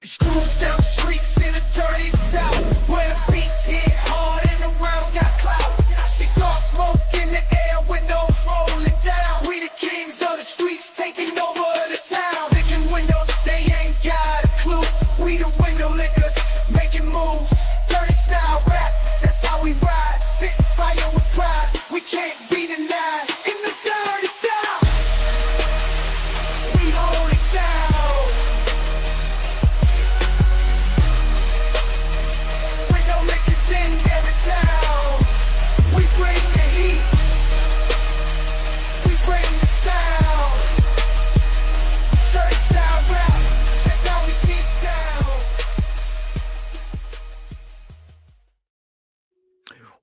Cruise down the streets in the dirty south, where the beats hit hard and the rounds got clout. Cigar smoke in the air, windows rolling down. We the kings of the streets, taking over the town. Licking windows, they ain't got a clue. We the window lickers, making moves. Dirty style rap, that's how we ride. Spitting fire with pride, we can't be denied. In the dirty south, we hold it down. Window lickers in every town. We bring the heat, we bring the sound. Dirty style rap, that's how we get down.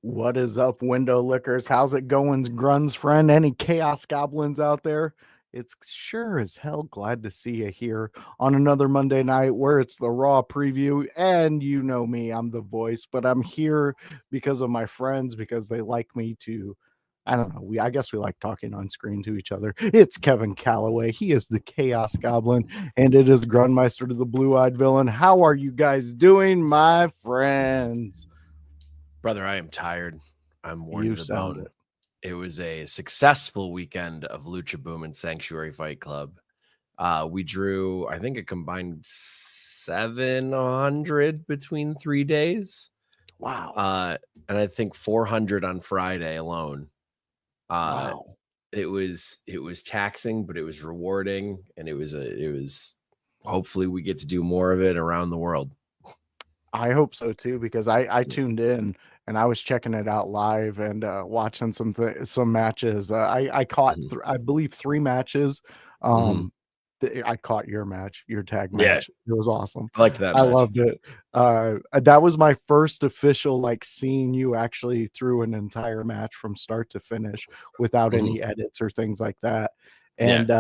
What is up, window lickers? How's it going, Grun's friend? Any chaos goblins out there? It's sure as hell glad to see you here on another Monday night where it's the Raw preview. And you know me, I'm the voice, but I'm here because of my friends, because they like me to, I don't know, I guess we like talking on screen to each other. It's Kevin Calloway. He is the Chaos Goblin, and it is Grunmeister to the Blue-Eyed Villain. How are you guys doing, my friends? Brother, I am tired. I'm worn You to the sound bone. it. It was a successful weekend of Lucha Boom and Sanctuary Fight Club. We drew, I think, a combined 700 between 3 days. Wow. And I think 400 on Friday alone. Wow. It was taxing, but it was rewarding, and it was hopefully we get to do more of it around the world. I hope so too, because I tuned in and I was checking it out live and watching some matches. I caught I believe 3 matches. I caught your match, your tag Yeah. match. It was awesome. I liked that I match. loved it. That was my first official seeing you actually through an entire match from start to finish without any edits or things like that. And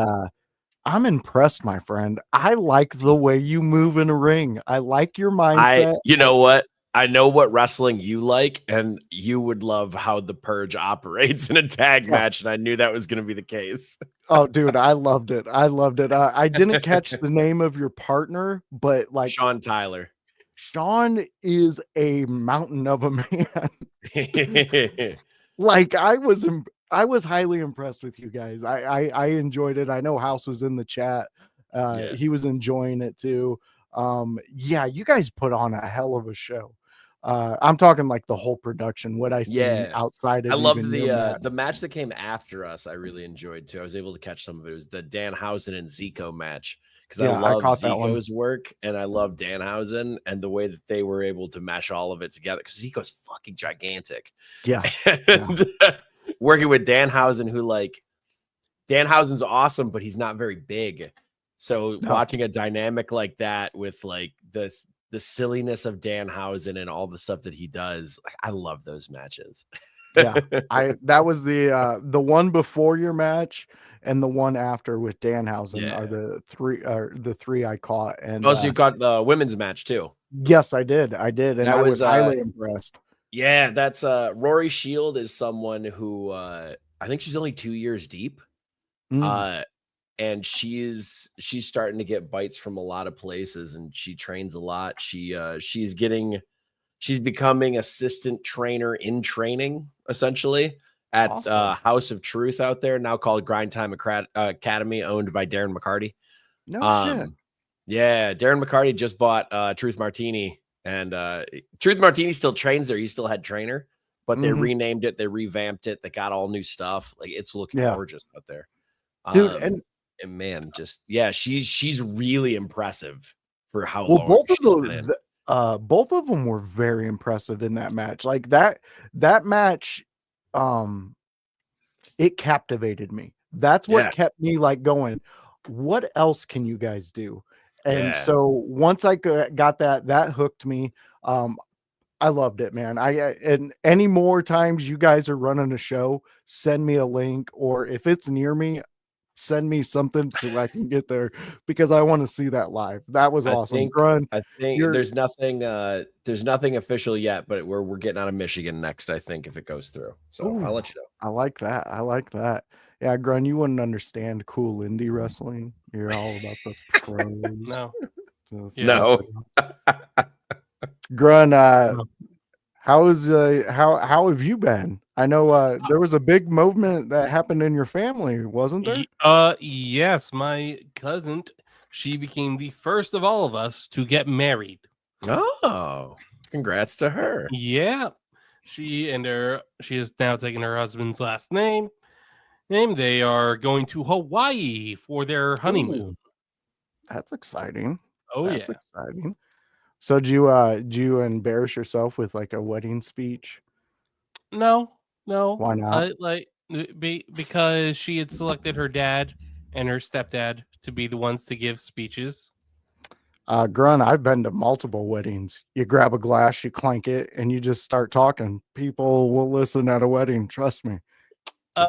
I'm impressed, my friend. I like the way you move in a ring. I like your mindset. You know what? I know what wrestling you like, and you would love how the Purge operates in a tag match, and I knew that was going to be the case. Oh, dude, I loved it. I loved it. I didn't catch the name of your partner, but Sean Tyler. Sean is a mountain of a man. I was highly impressed with you guys. I enjoyed it. I know House was in the chat. He was enjoying it too. You guys put on a hell of a show. I'm talking like the whole production, what I see outside of I loved the match that came after us. I really enjoyed too. I was able to catch some of it. It was the Danhausen and Zico match, because I love Zico's work and I love Danhausen and the way that they were able to mesh all of it together, because Zico's fucking gigantic. And working with Danhausen, who Danhausen's awesome, but he's not very big. So watching a dynamic like that with the silliness of Danhausen and all the stuff that he does, I love those matches. That was the one before your match and the one after with Danhausen are the three I caught. And also you caught the women's match too. Yes, I did. And I was highly impressed. Yeah, that's Rory Shield is someone who I think she's only 2 years deep. And she's starting to get bites from a lot of places, and she trains a lot. She's becoming assistant trainer in training, essentially, at House of Truth out there, now called Grind Time Academy, owned by Darren McCarty. Shit. Yeah, Darren McCarty just bought Truth Martini, and Truth Martini still trains there. He's still head trainer, but they renamed it, they revamped it, they got all new stuff. It's looking gorgeous out there. Dude, and man, she's really impressive for how long. Both of them were very impressive in that match. That match, it captivated me. That's what kept me going, what else can you guys do? And so once I got that hooked me. I loved it, man. And any more times you guys are running a show, send me a link, or if it's near me, send me something so I can get there, because I want to see that live. That was awesome. I think there's nothing official yet, but we're getting out of Michigan next, I think, if it goes through. So I'll let you know. I like that. Yeah, Grun, you wouldn't understand cool indie wrestling. You're all about the pros. No. No. Grun, how have you been? I know there was a big movement that happened in your family, wasn't there? Yes, my cousin, she became the first of all of us to get married. Oh, congrats to her. Yeah. She has now taken her husband's last name. They are going to Hawaii for their honeymoon. Ooh, that's exciting. Oh, That's yeah. exciting. So do you embarrass yourself with like a wedding speech? No. Why not? Because she had selected her dad and her stepdad to be the ones to give speeches. Grun, I've been to multiple weddings. You grab a glass, you clank it, and you just start talking. People will listen at a wedding. Trust me.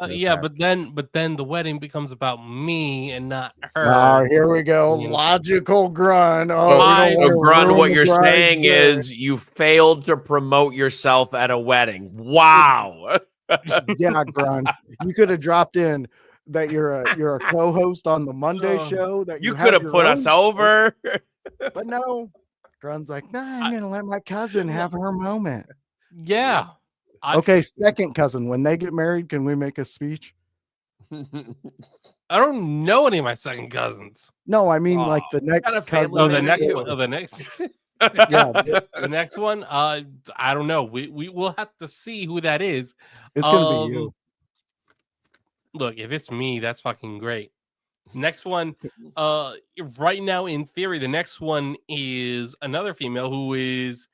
Yeah, but then the wedding becomes about me and not her. Oh, here we go. Logical Grun. Grun, what you're saying is you failed to promote yourself at a wedding. Wow. Yeah, Grun. You could have dropped in that you're a co-host on the Monday show. That you could have put us over. But no, Grun's like, nah, I'm gonna let my cousin have her moment. Yeah. Okay, second cousin. When they get married, can we make a speech? I don't know any of my second cousins. No, I mean like the next cousin. Oh, the next one. The next. Yeah, the next one. I don't know. We will have to see who that is. It's gonna be you. Look, if it's me, that's fucking great. Next one, right now, in theory, the next one is another female who is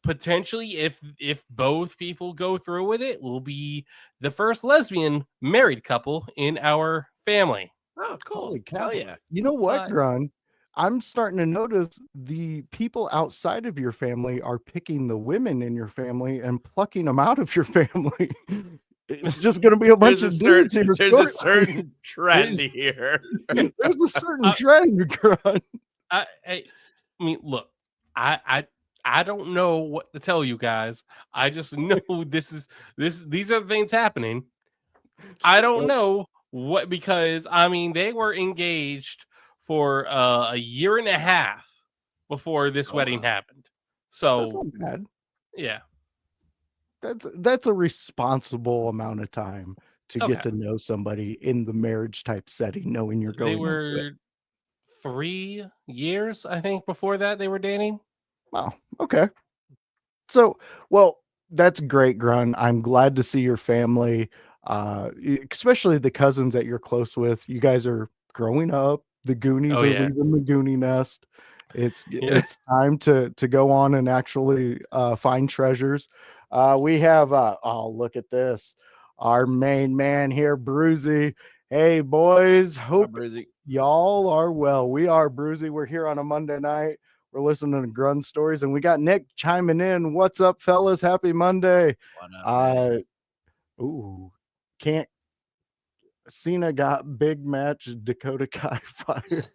potentially, if both people go through with it, will be the first lesbian married couple in our family. Oh, cool. Holy cow. Hell yeah. You know what, Grun? I'm starting to notice the people outside of your family are picking the women in your family and plucking them out of your family. It's just going to be a bunch of dudes here. There's a certain trend here. There's a certain trend, Grun. I mean, look, I don't know what to tell you guys. I just know these are the things happening. I don't know what, because I mean they were engaged for a year and a half before this wedding happened. So that's not bad. Yeah. That's a responsible amount of time to get to know somebody in the marriage type setting, knowing you're going. They were 3 years, I think, before that they were dating. Wow. Okay. So, well, that's great, Grun. I'm glad to see your family, especially the cousins that you're close with. You guys are growing up. The Goonies are leaving the Goonie nest. It's time to go on and actually find treasures. We have look at this. Our main man here, Bruzy. Hey boys, hope y'all are well. We are, Bruzy. We're here on a Monday night. We're listening to Grun stories, and we got Nick chiming in. What's up, fellas? Happy Monday. Can't Cena got big match. Dakota Kai fired.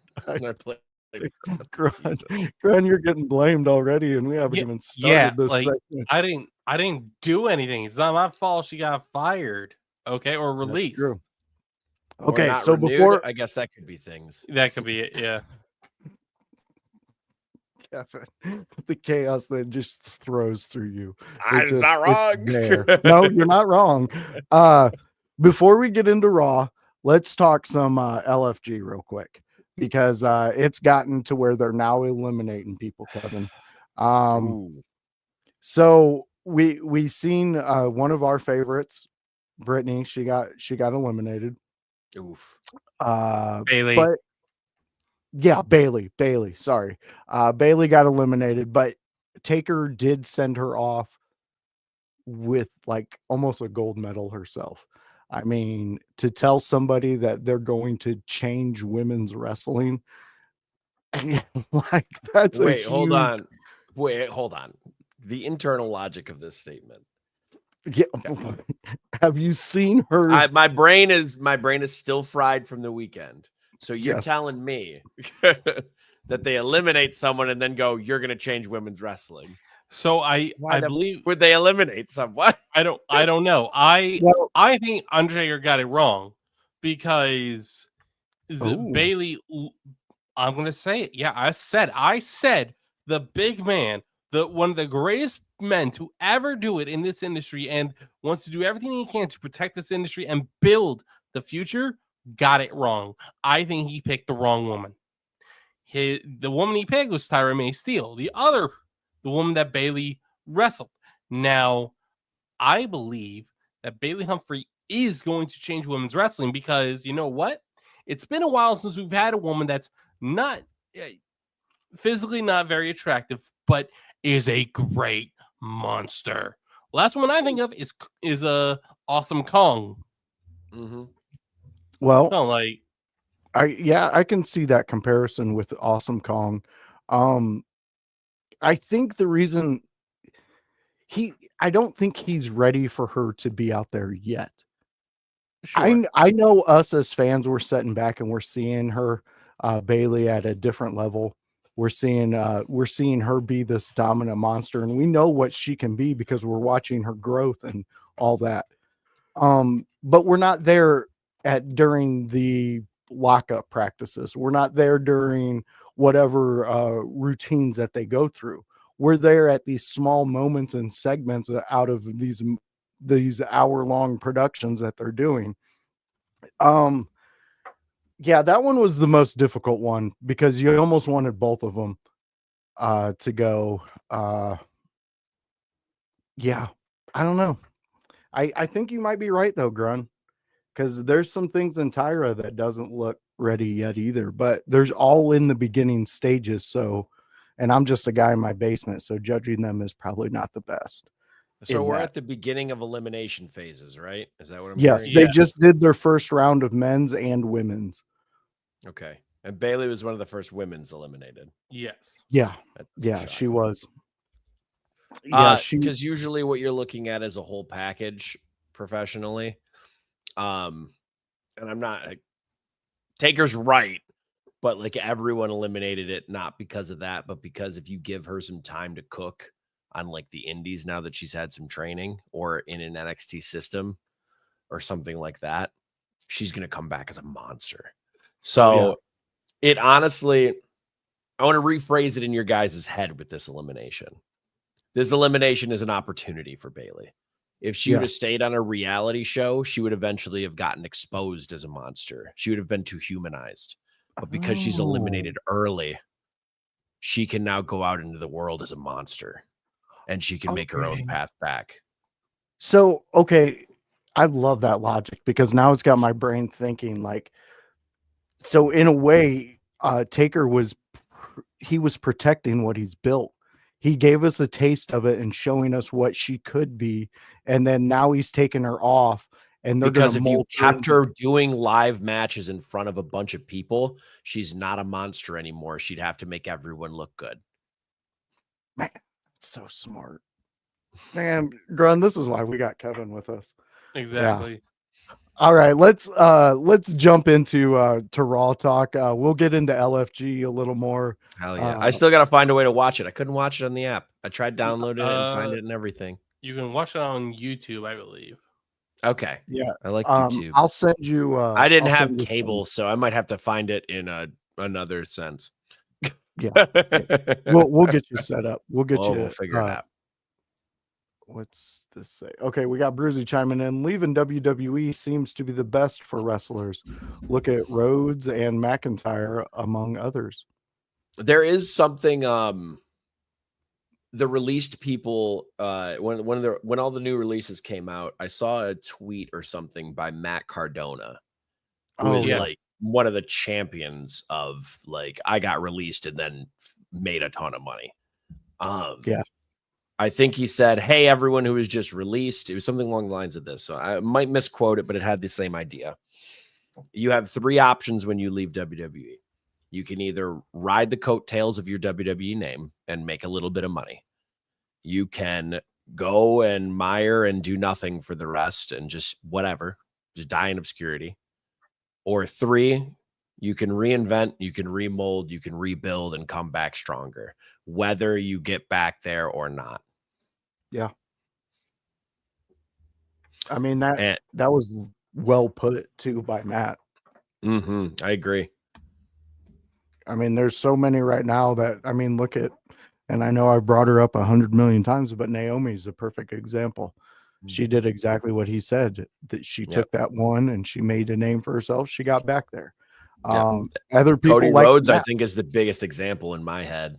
Grun, you're getting blamed already, and we haven't even started this segment. I didn't do anything. It's not my fault she got fired. Okay, or released. True. Okay, so renewed, before I guess that could be things. That could be it, yeah. The chaos that just throws through you. I'm not wrong. No, you're not wrong. Before we get into Raw, let's talk some LFG real quick, because it's gotten to where they're now eliminating people, Kevin. So we seen one of our favorites, Brittany. She got eliminated. Oof. Bailey. But yeah, Bailey. Sorry. Bailey got eliminated, but Taker did send her off with like almost a gold medal herself. I mean, to tell somebody that they're going to change women's wrestling, like that's hold on. The internal logic of this statement. Yeah. Have you seen her? My brain is still fried from the weekend. So you're telling me that they eliminate someone and then go, you're going to change women's wrestling. So I believe, would they eliminate someone? I don't know. I think Undertaker got it wrong, because Bailey I'm gonna say it. Yeah, I said the big man, the one of the greatest men to ever do it in this industry, and wants to do everything he can to protect this industry and build the future, got it wrong. I think he picked the wrong woman. The woman he picked was Tyra May Steele. The woman that Bailey wrestled. Now, I believe that Bailey Humphrey is going to change women's wrestling because you know what? It's been a while since we've had a woman that's not physically not very attractive, but is a great monster. Last one I think of is Awesome Kong. Mm-hmm. Well, no, like I can see that comparison with Awesome Kong. I think the reason I don't think he's ready for her to be out there yet. sure. I know us as fans, we're sitting back and we're seeing her, Bailey, at a different level. We're seeing her be this dominant monster, and we know what she can be because we're watching her growth and all that. But we're not there during the lockup practices. We're not there during whatever routines that they go through. We're there at these small moments and segments out of these hour-long productions that they're doing. Yeah, that one was the most difficult one because you almost wanted both of them to go. Yeah, I don't know. I think you might be right though, Grun, because there's some things in Tyra that doesn't look ready yet either, but there's all in the beginning stages. So, and I'm just a guy in my basement, so judging them is probably not the best. So we're at the beginning of elimination phases, right? Is that what I'm Yes, hearing? they just did their first round of men's and women's. Okay. And Bailey was one of the first women's eliminated. Yes. Yeah. She was. Yeah, because usually what you're looking at is a whole package professionally. And I'm not Taker's right, but like everyone eliminated it not because of that, but because if you give her some time to cook on like the indies now that she's had some training or in an NXT system or something like that, she's going to come back as a monster. So it honestly, I want to rephrase it in your guys' head with this elimination. This elimination is an opportunity for Bailey. If she would have stayed on a reality show, she would eventually have gotten exposed as a monster. She would have been too humanized. But because she's eliminated early, she can now go out into the world as a monster. And she can make her own path back. So, okay, I love that logic because now it's got my brain thinking like, so in a way, Taker was protecting what he's built. He gave us a taste of it and showing us what she could be. And then now he's taking her off. And they're because if you kept her doing live matches in front of a bunch of people, she's not a monster anymore. She'd have to make everyone look good. Man, so smart. Man, Grun, this is why we got Kevin with us. Exactly. Yeah. All right, let's jump into to Raw talk. We'll get into LFG a little more. Hell yeah. I still gotta find a way to watch it. I couldn't watch it on the app. I tried downloading it and find it and everything. You can watch it on YouTube, I believe. Okay. Yeah. I like YouTube. I'll send you I didn't have cable, so I might have to find it in another sense. Yeah. We'll get you set up. We'll figure it out. What's this say? Okay, we got Bruzy chiming in. Leaving WWE seems to be the best for wrestlers. Look at Rhodes and McIntyre, among others. There is something. The released people, when all the new releases came out, I saw a tweet or something by Matt Cardona, who is like one of the champions of like I got released and then made a ton of money. I think he said, "Hey, everyone who was just released," it was something along the lines of this. So I might misquote it, but it had the same idea. You have three options when you leave WWE. You can either ride the coattails of your WWE name and make a little bit of money. You can go and mire and do nothing for the rest and just whatever, just die in obscurity. Or three, you can reinvent, you can remold, you can rebuild and come back stronger, whether you get back there or not. Yeah. I mean, that was well put too by Matt. I agree. I mean, there's so many right now that, I mean, look at, and I know I brought her up 100 million times, but Naomi's a perfect example. She did exactly what he said, that she took that one and she made a name for herself. She got back there. Other people, Cody like Rhodes, Matt, I think, is the biggest example in my head.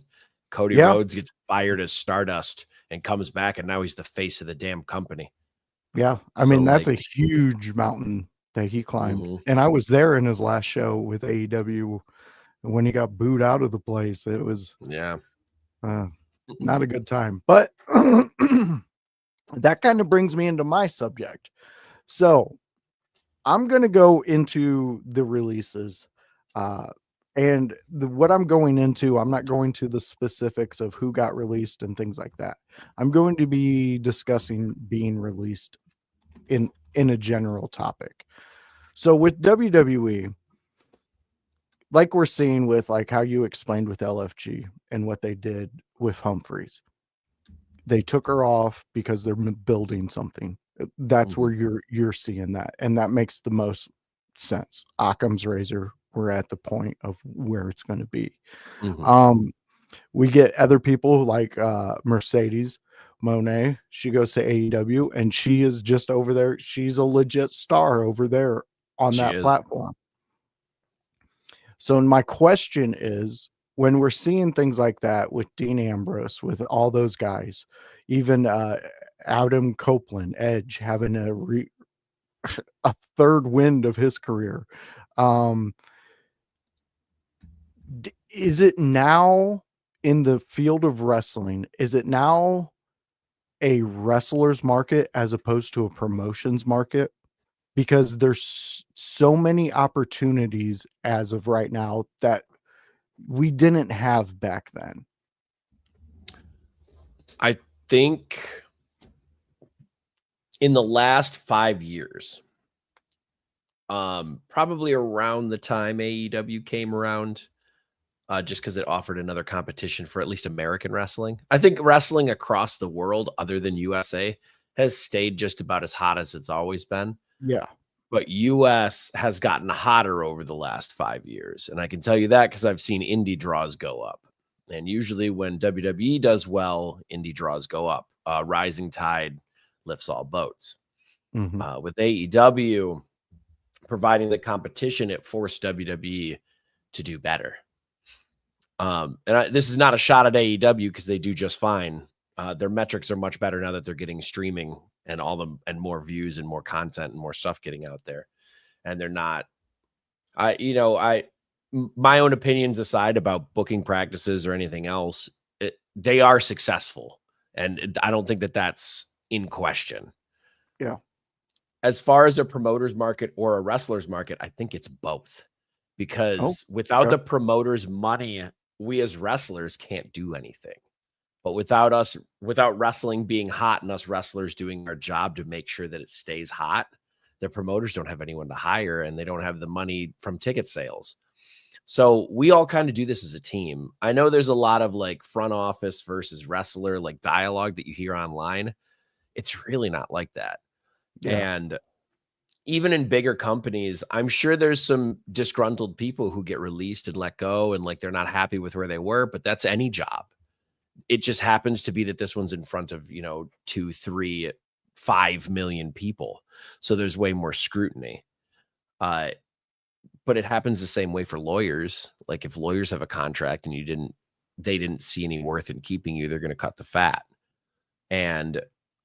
Cody Rhodes gets fired as Stardust and comes back, and now he's the face of the damn company. Yeah, I mean, that's a huge mountain that he climbed. And I was there in his last show with AEW when he got booed out of the place. It was not a good time. But that kind of brings me into my subject. So I'm going to go into the releases. And what I'm going into, I'm not going to the specifics of who got released and things like that. I'm going to be discussing being released in a general topic. So with WWE, like we're seeing with like how you explained with LFG and what they did with Humphreys, they took her off because they're building something. That's where you're seeing that, and that makes the most sense. Occam's razor, we're at the point of where it's going to be. We get other people like Mercedes Moné. She goes to AEW and she is just over there. She's a legit star over there on that platform. So my question is, when we're seeing things like that with Dean Ambrose, with all those guys, even Adam Copeland, Edge, having a third wind of his career, is it now in the field of wrestling, is it now a wrestler's market as opposed to a promotions market? Because there's so many opportunities as of right now that we didn't have back then. I think in the last 5 years, probably around the time AEW came around, just because it offered another competition for at least American wrestling. I think wrestling across the world, other than USA, has stayed just about as hot as it's always been. Yeah. But US has gotten hotter over the last 5 years. And I can tell you that because I've seen indie draws go up. And usually when WWE does well, indie draws go up. Rising tide lifts all boats. With AEW providing the competition, it forced WWE to do better. This is not a shot at AEW because they do just fine. Their metrics are much better now that they're getting streaming and and more views and more content and more stuff getting out there. And they're not, my own opinions aside about booking practices or anything else, they are successful. And I don't think that that's in question. Yeah. As far as a promoter's market or a wrestler's market, I think it's both. Because without the promoter's money, we as wrestlers can't do anything. But without wrestling being hot and us wrestlers doing our job to make sure that it stays hot, the promoters don't have anyone to hire and they don't have the money from ticket sales. So we all kind of do this as a team. I know there's a lot of like front office versus wrestler like dialogue that you hear online. It's really not like that. Yeah. And even in bigger companies, I'm sure there's some disgruntled people who get released and let go and like they're not happy with where they were, but that's any job. It just happens to be that this one's in front of, 2, 3, 5 million people. So there's way more scrutiny. But it happens the same way for lawyers. Like if lawyers have a contract and they didn't see any worth in keeping you, they're going to cut the fat. And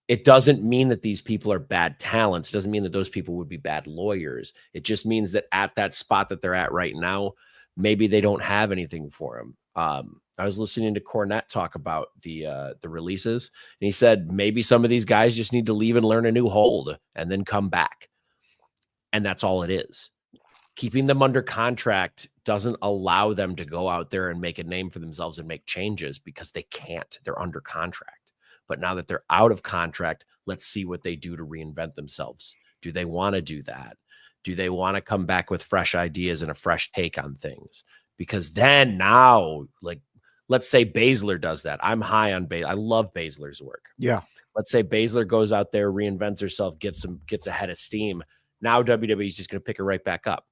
it doesn't mean that these people are bad talents. It doesn't mean that those people would be bad lawyers. It just means that at that spot that they're at right now, maybe they don't have anything for them. I was listening to Cornette talk about the releases, and he said maybe some of these guys just need to leave and learn a new hold and then come back. And that's all it is. Keeping them under contract doesn't allow them to go out there and make a name for themselves and make changes because they can't. They're under contract. But now that they're out of contract, let's see what they do to reinvent themselves. Do they want to do that? Do they want to come back with fresh ideas and a fresh take on things? Because then now, like, let's say Baszler does that. I'm high on Baszler. I love Baszler's work. Yeah. Let's say Baszler goes out there, reinvents herself, gets ahead of steam. Now WWE is just going to pick her right back up.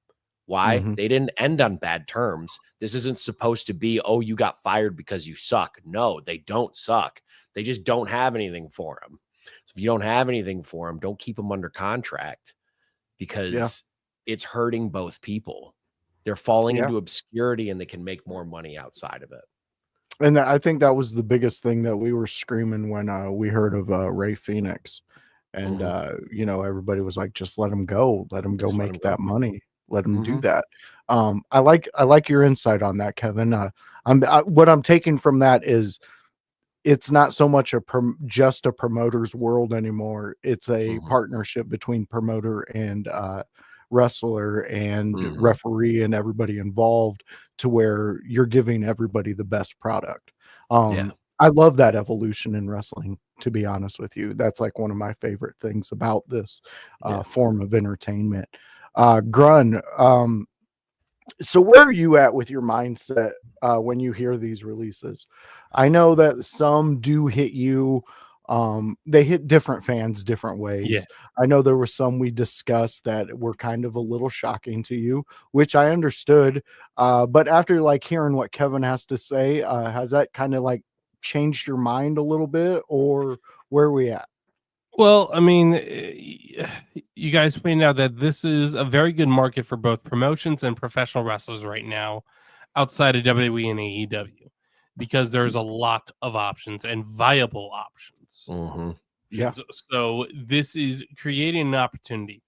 Why? They didn't end on bad terms. This isn't supposed to be, oh, you got fired because you suck. No, they don't suck. They just don't have anything for him. So if you don't have anything for him, don't keep him under contract, because it's hurting both people. They're falling into obscurity and they can make more money outside of it. And I think that was the biggest thing that we were screaming when we heard of Ray Phoenix. And, you know, everybody was like, just let him go. Let him go make that money. Let him do that. I like your insight on that, Kevin. What I'm taking from that is it's not so much just a promoter's world anymore. It's a partnership between promoter and wrestler and referee and everybody involved, to where you're giving everybody the best product. I love that evolution in wrestling, to be honest with you. That's like one of my favorite things about this form of entertainment. Grun, so where are you at with your mindset when you hear these releases? I know that some do hit you. They hit different fans different ways. I know there were some we discussed that were kind of a little shocking to you, which I understood. But after like hearing what Kevin has to say, has that kind of like changed your mind a little bit, or where are we at? Well, I mean, you guys pointed out that this is a very good market for both promotions and professional wrestlers right now outside of WWE and AEW, because there's a lot of options and viable options. So this is creating an opportunity.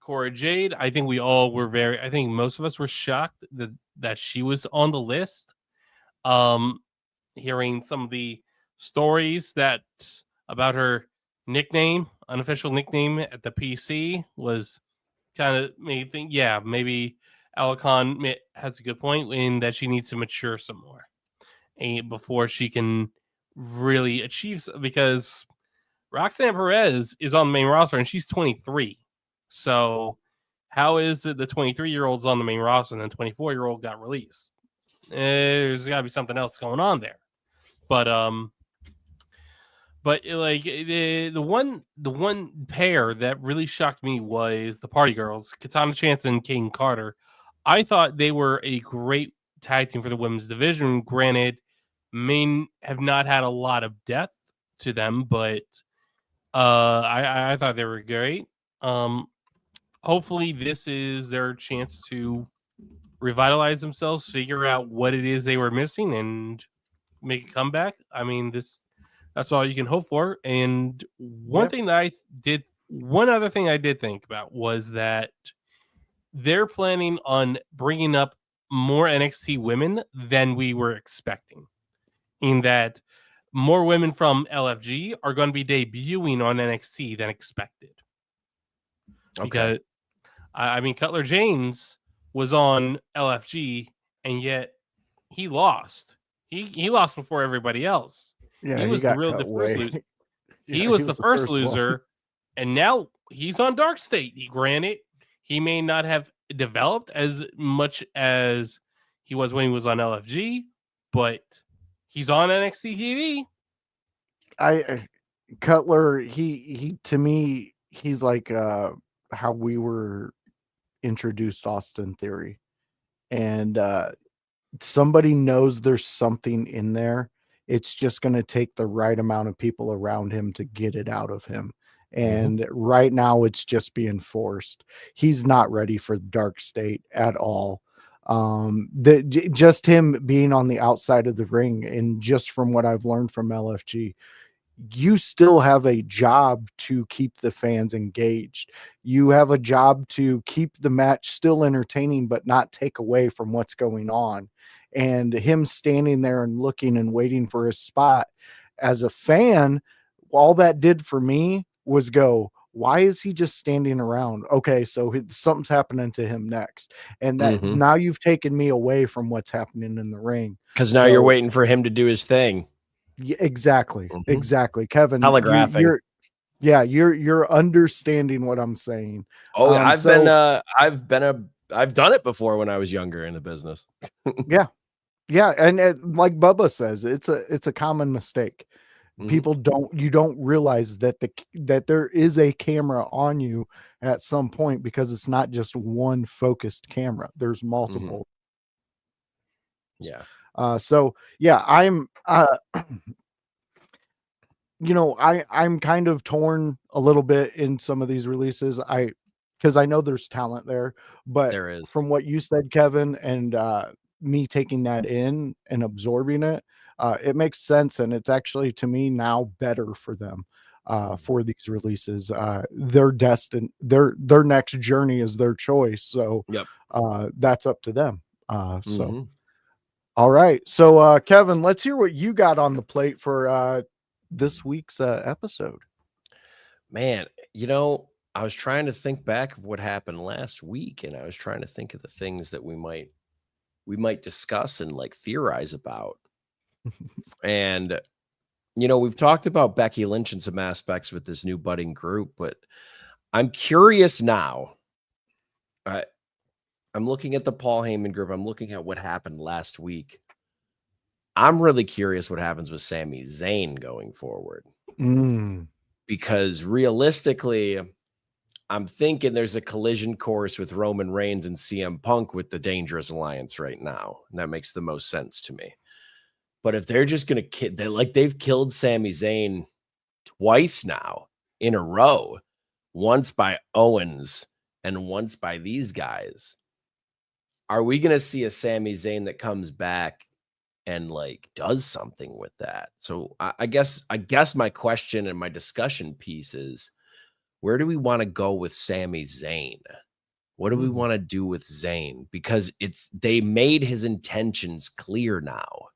Cora Jade, I think we all were I think most of us were shocked that she was on the list. Hearing some of the stories about her nickname, unofficial nickname at the PC, was kind of made me think, yeah, maybe Alicon has a good point in that she needs to mature some more before she can really achieve, because Roxanne Perez is on the main roster and she's 23. So how is it the 23-year-old's on the main roster and then 24-year-old got released? There's got to be something else going on there. But like the one pair that really shocked me was the Party Girls, Katana Chance and Kayden Carter. I thought they were a great tag team for the women's division. Granted, may have not had a lot of depth to them, but I thought they were great. Hopefully this is their chance to revitalize themselves, figure out what it is they were missing, and make a comeback. I mean, that's all you can hope for. And one other thing I did think about was that they're planning on bringing up more NXT women than we were expecting, in that more women from LFG are going to be debuting on NXT than expected. Because I mean, Cutler James was on LFG and yet he lost. He lost before everybody else. Yeah, he was the first loser. He was the first loser, and now he's on Dark State. Granted, he may not have developed as much as he was when he was on LFG, but he's on NXT TV. Cutler, he to me, he's like how we were introduced Austin Theory, and somebody knows there's something in there. It's just going to take the right amount of people around him to get it out of him. And right now it's just being forced. He's not ready for Dark State at all. Just him being on the outside of the ring, and just from what I've learned from LFG, you still have a job to keep the fans engaged. You have a job to keep the match still entertaining, but not take away from what's going on. And him standing there and looking and waiting for his spot, as a fan, all that did for me was go, why is he just standing around? Okay, so something's happening to him next. And that now you've taken me away from what's happening in the ring. Because now you're waiting for him to do his thing. Yeah, exactly. Exactly. Kevin, telegraphing. You're understanding what I'm saying. Oh, I've done it before when I was younger in the business. Yeah. And like Bubba says, it's a common mistake. People don't realize that that there is a camera on you at some point, because it's not just one focused camera. There's multiple. Yeah. So yeah, I'm I'm kind of torn a little bit in some of these releases. Because I know there's talent there, but There is. from what you said, Kevin, and me taking that in and absorbing it, it makes sense, and it's actually, to me, now better for them for these releases. They're destined. Their next journey is their choice, so Yep. that's up to them. All right, so Kevin, let's hear what you got on the plate for this week's episode. Man, I was trying to think back of what happened last week, and I was trying to think of the things that we might discuss and like theorize about. And we've talked about Becky Lynch and some aspects with this new budding group, but I'm curious now. I'm looking at the Paul Heyman group. I'm looking at what happened last week. I'm really curious what happens with Sami Zayn going forward. Because realistically, I'm thinking there's a collision course with Roman Reigns and CM Punk with the Dangerous Alliance right now. And that makes the most sense to me. But if they're just going to they've killed Sami Zayn twice now in a row, once by Owens and once by these guys, are we going to see a Sami Zayn that comes back and like does something with that? So I guess my question and my discussion piece is, where do we want to go with Sami Zayn? What do we want to do with Zayn? Because they made his intentions clear now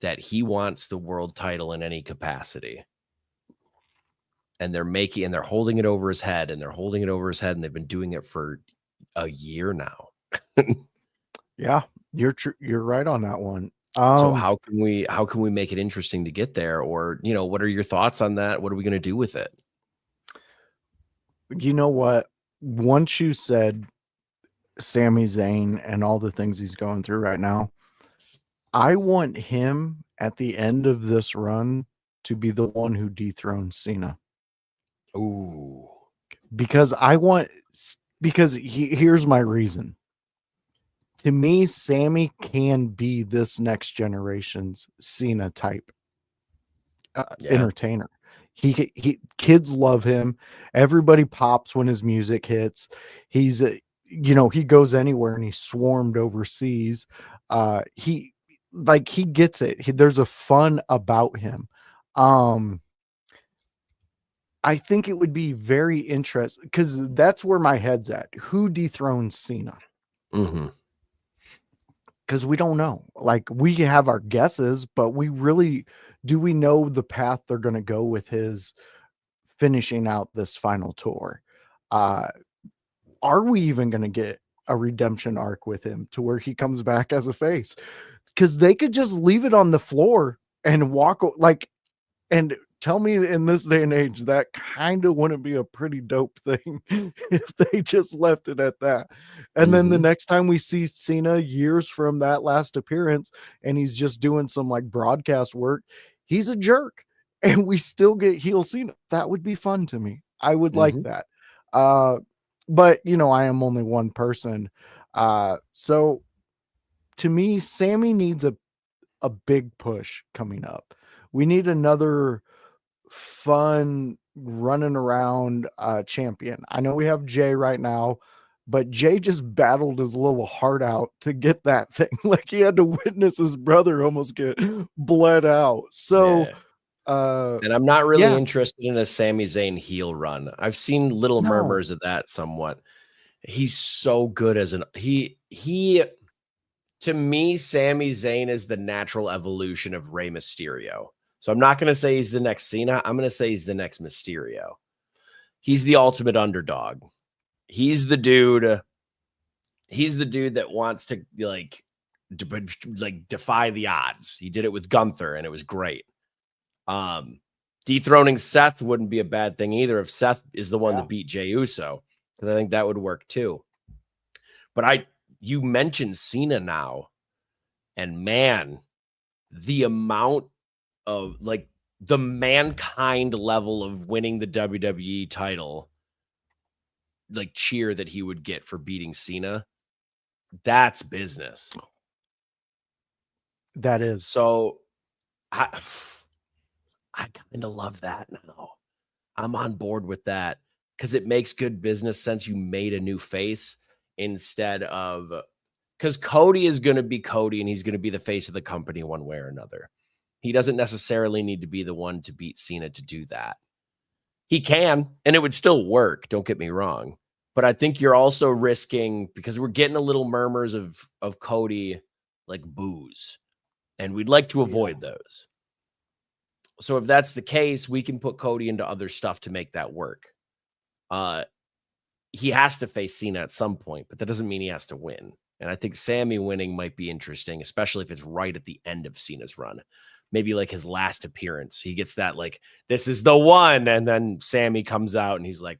that he wants the world title in any capacity. And they're holding it over his head, and they've been doing it for a year now. Yeah, you're right on that one. So how can we make it interesting to get there? Or, what are your thoughts on that? What are we going to do with it? You know what? Once you said Sami Zayn and all the things he's going through right now, I want him at the end of this run to be the one who dethrones Cena. Ooh. Because here's my reason. To me, Sami can be this next generation's Cena type entertainer. He kids love him. Everybody pops when his music hits. He's he goes anywhere and he's swarmed overseas. He gets it. There's a fun about him. I think it would be very interesting, because that's where my head's at. Who dethrones Cena? Because we don't know. Like, we have our guesses, but do we know the path they're going to go with his finishing out this final tour? Are we even going to get a redemption arc with him to where he comes back as a face? Because they could just leave it on the floor and walk, and tell me, in this day and age, that kind of wouldn't be a pretty dope thing if they just left it at that. And then the next time we see Cena, years from that last appearance, and he's just doing some like broadcast work, he's a jerk, and we still get heel Cena. That would be fun to me. I would like that. But I am only one person. So to me, Sami needs a big push coming up. We need another fun running around champion. I know we have Jay right now, but Jay just battled his little heart out to get that thing. Like, he had to witness his brother almost get bled out. So and I'm not really interested in a Sami Zayn heel run. I've seen little murmurs of that somewhat. He's so good as to me, Sami Zayn is the natural evolution of Rey Mysterio. So I'm not going to say he's the next Cena. I'm going to say he's the next Mysterio. He's the ultimate underdog. He's the dude that wants to defy the odds. He did it with Gunther, and it was great. Dethroning Seth wouldn't be a bad thing either if Seth is the one that beat Jey Uso, because I think that would work too. But you mentioned Cena now, and man, the amount of the Mankind level of winning the WWE title, like cheer that he would get for beating Cena, that's business. That is. So I kind of love that now. I'm on board with that because it makes good business sense. You made a new face instead of, because Cody is going to be Cody and he's going to be the face of the company one way or another. He doesn't necessarily need to be the one to beat Cena to do that. He can, and it would still work. Don't get me wrong. But I think you're also risking, because we're getting a little murmurs of Cody like boos, and we'd like to avoid those. So if that's the case, we can put Cody into other stuff to make that work. He has to face Cena at some point, but that doesn't mean he has to win. And I think Sammy winning might be interesting, especially if it's right at the end of Cena's run. Maybe like his last appearance. He gets that like, this is the one. And then Sammy comes out and he's like,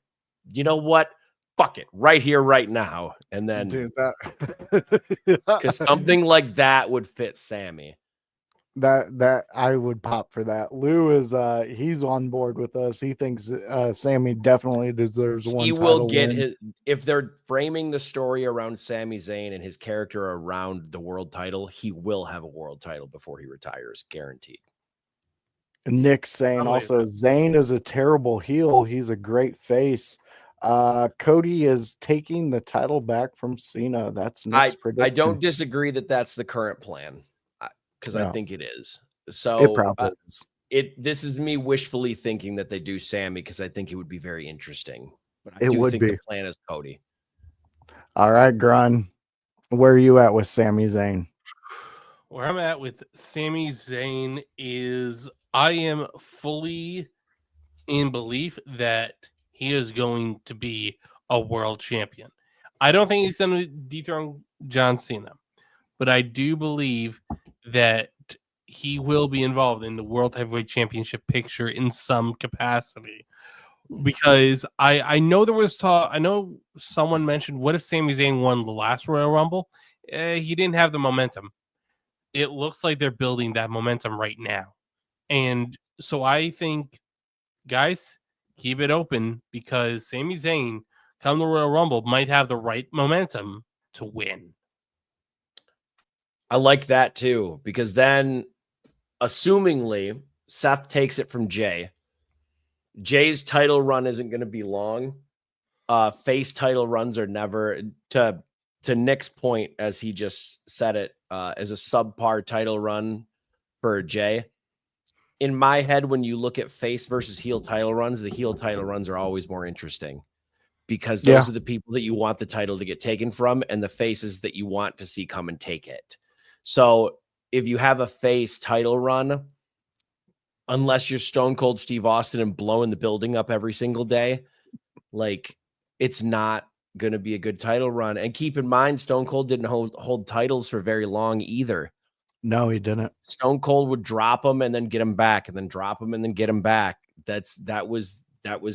you know what? Fuck it. Right here, right now. And then because something like that would fit Sammy. That I would pop for that. Lou is he's on board with us. He thinks Sammy definitely deserves one. He will get his, if they're framing the story around Sami Zayn and his character around the world title, he will have a world title before he retires, guaranteed. Nick's saying also Zayn is a terrible heel. He's a great face. Cody is taking the title back from Cena. That's Nick's prediction. I don't disagree that that's the current plan. Because I think it is. So it probably is. This is me wishfully thinking that they do Sammy because I think it would be very interesting. But I think the plan is Cody. All right, Grun. Where are you at with Sami Zayn? Where I'm at with Sami Zayn is I am fully in belief that he is going to be a world champion. I don't think he's going to dethrone John Cena, but I do believe that he will be involved in the World Heavyweight Championship picture in some capacity. Because I know there was talk, I know someone mentioned, what if Sami Zayn won the last Royal Rumble? He didn't have the momentum. It looks like they're building that momentum right now. And so I think, guys, keep it open because Sami Zayn, come the Royal Rumble, might have the right momentum to win. I like that too, because then, assumingly, Seth takes it from Jay. Jay's title run isn't going to be long. Face title runs are never, to Nick's point, as he just said it, as a subpar title run for Jay. In my head, when you look at face versus heel title runs, the heel title runs are always more interesting because those are the people that you want the title to get taken from and the faces that you want to see come and take it. So if you have a face title run, unless you're Stone Cold Steve Austin and blowing the building up every single day, like it's not going to be a good title run. And keep in mind, Stone Cold didn't hold titles for very long either. No, he didn't. Stone Cold would drop them and then get them back and then drop them and then get them back. That was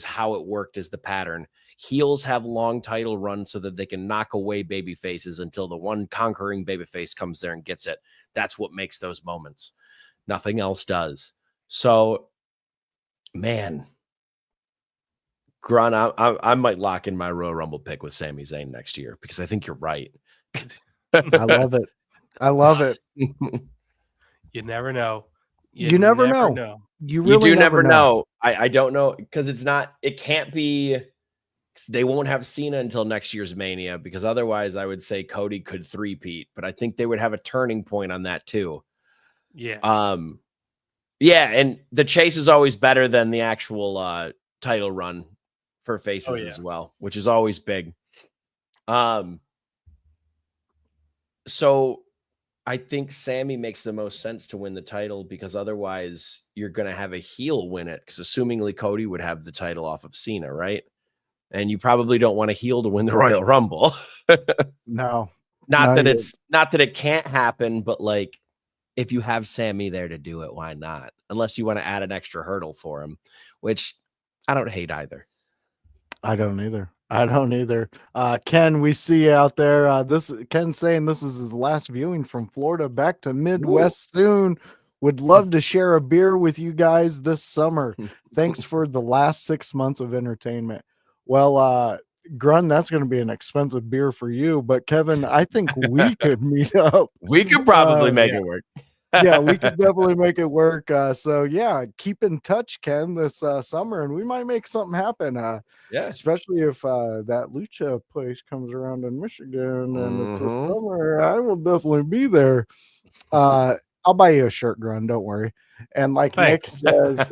how it worked as the pattern. Heels have long title runs so that they can knock away baby faces until the one conquering baby face comes there and gets it. That's what makes those moments. Nothing else does. So, man, Grun, I might lock in my Royal Rumble pick with Sami Zayn next year because I think you're right. I love it. I love it. You never know. You never know. You really do never know. I don't know because it can't be. They won't have Cena until next year's Mania because otherwise I would say Cody could three-peat, but I think they would have a turning point on that too. Yeah. Yeah, and the chase is always better than the actual title run for faces as well, which is always big. So I think Sammy makes the most sense to win the title because otherwise you're going to have a heel win it because assumingly Cody would have the title off of Cena, right? And you probably don't want a heel to win the Royal Rumble. No. Not that it can't happen, but like if you have Sammy there to do it, why not? Unless you want to add an extra hurdle for him, which I don't hate either. I don't either. Ken, we see you out there. Ken saying this is his last viewing from Florida, back to Midwest soon. Would love to share a beer with you guys this summer. Thanks for the last 6 months of entertainment. Well, Grun, that's going to be an expensive beer for you, but Kevin, I think we could meet up. We could probably make it work. Yeah, we could definitely make it work. So yeah, keep in touch, Ken, this summer, and we might make something happen. Yeah, especially if that lucha place comes around in Michigan and it's a summer, I will definitely be there. I'll buy you a shirt, Grun, don't worry. And like Thanks. Nick says,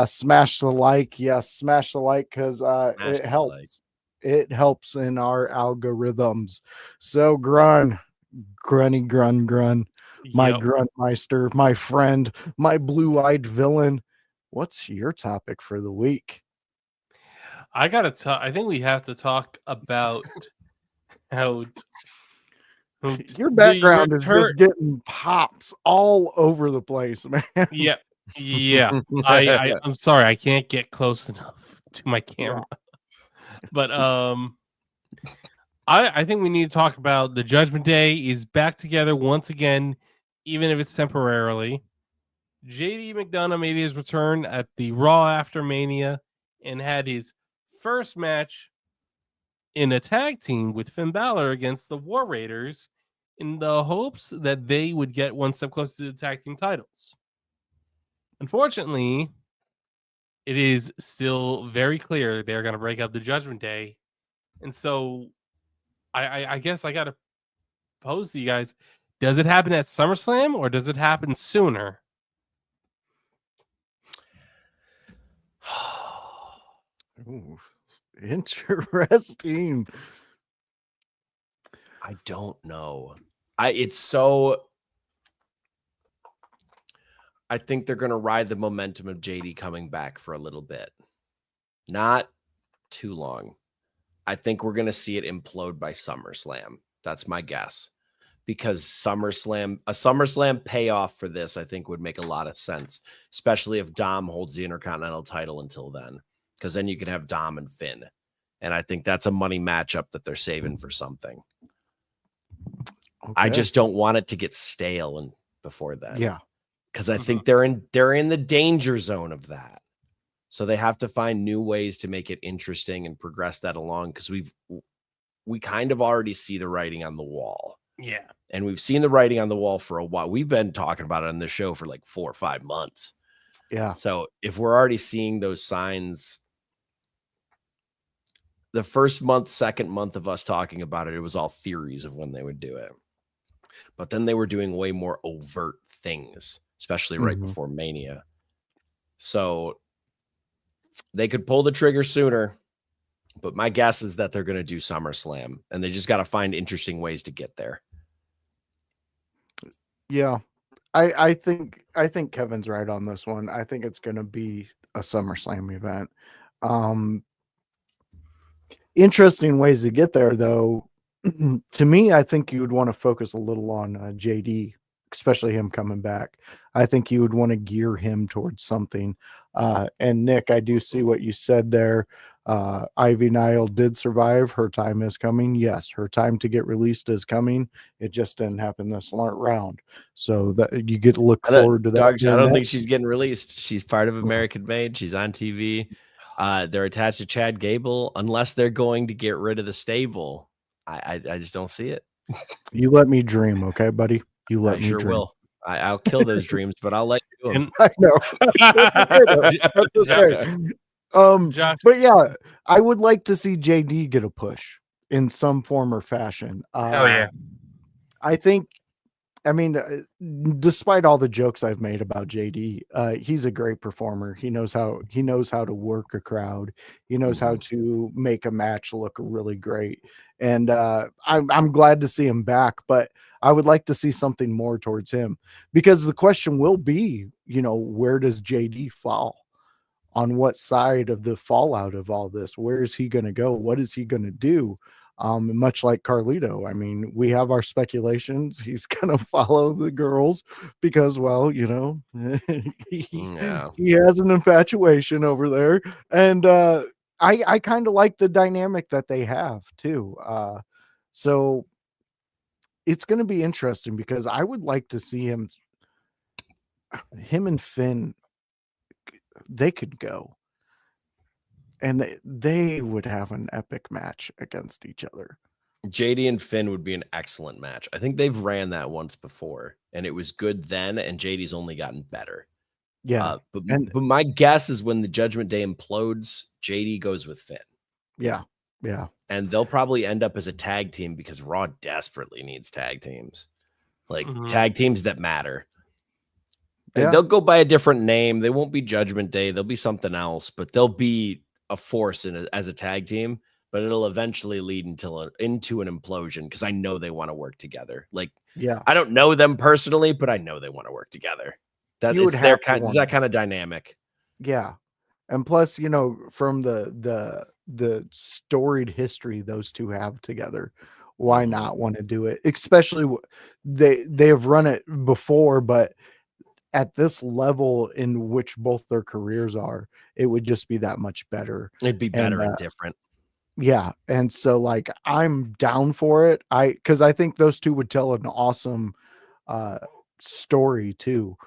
smash the like. Yes, smash the like because it helps. It helps in our algorithms. So Grun, Grun. My Grunmeister, my friend, my blue-eyed villain. What's your topic for the week? I think we have to talk about how your background is just getting pops all over the place, man. Yeah. I'm sorry, I can't get close enough to my camera. But I think we need to talk about the Judgment Day is back together once again, even if it's temporarily. JD McDonough made his return at the Raw after Mania and had his first match in a tag team with Finn Balor against the War Raiders in the hopes that they would get one step closer to the tag team titles. Unfortunately, it is still very clear they're going to break up the Judgment Day. And so I guess I got to pose to you guys, does it happen at SummerSlam or does it happen sooner? Ooh, interesting. I don't know. I think they're going to ride the momentum of JD coming back for a little bit. Not too long. I think we're going to see it implode by SummerSlam. That's my guess. Because a SummerSlam payoff for this, I think, would make a lot of sense, especially if Dom holds the Intercontinental title until then, because then you can have Dom and Finn. And I think that's a money matchup that they're saving for something. Okay. I just don't want it to get stale before then. Yeah. Because I think they're in the danger zone of that. So they have to find new ways to make it interesting and progress that along, because we kind of already see the writing on the wall. Yeah. And we've seen the writing on the wall for a while. We've been talking about it on the show for like 4 or 5 months. Yeah. So if we're already seeing those signs, the first month, second month of us talking about it, it was all theories of when they would do it. But then they were doing way more overt things, especially right before Mania. So they could pull the trigger sooner. But my guess is that they're going to do SummerSlam, and they just got to find interesting ways to get there. Yeah, I think Kevin's right on this one. I think it's going to be a SummerSlam event. Interesting ways to get there, though. To me, I think you would want to focus a little on JD, especially him coming back. I think you would want to gear him towards something. And Nick, I do see what you said there. Ivy Nile did survive. Her time is coming. Yes, her time to get released is coming. It just didn't happen this round. So that you get to look forward to that. I don't think she's getting released. She's part of American Made. She's on TV. They're attached to Chad Gable. Unless they're going to get rid of the stable, I just don't see it. You let me dream, okay, buddy? You let me sure dream. Will. I'll kill those dreams, but I'll let you do them. I know. That's okay. Josh. But yeah, I would like to see JD get a push in some form or fashion. Hell yeah. I mean, despite all the jokes I've made about JD, he's a great performer. He knows how to work a crowd. He knows how to make a match look really great. And I'm glad to see him back, but I would like to see something more towards him, because the question will be, where does JD fall? On what side of the fallout of all this? Where is he going to go? What is he going to do? Much like Carlito. I mean, we have our speculations. He's going to follow the girls because, well, he has an infatuation over there. And I kind of like the dynamic that they have too. So it's going to be interesting because I would like to see him him and Finn, they could go. And they would have an epic match against each other. JD and Finn would be an excellent match. I think they've ran that once before, and it was good then, and JD's only gotten better. Yeah. But my guess is when the Judgment Day implodes, JD goes with Finn. Yeah. Yeah. And they'll probably end up as a tag team because Raw desperately needs tag teams. Like tag teams that matter. And they'll go by a different name. They won't be Judgment Day. They'll be something else, but they'll be a force as a tag team. But it'll eventually lead into an implosion because I know they want to work together. Like, I don't know them personally, but I know they want to work together. It's that kind of dynamic. Yeah. And plus, you know, from the storied history those two have together, why not want to do it? Especially they have run it before, but at this level in which both their careers are, it would just be that much better. It'd be better and different. Yeah. And so like I'm down for it. Because I think those two would tell an awesome story too.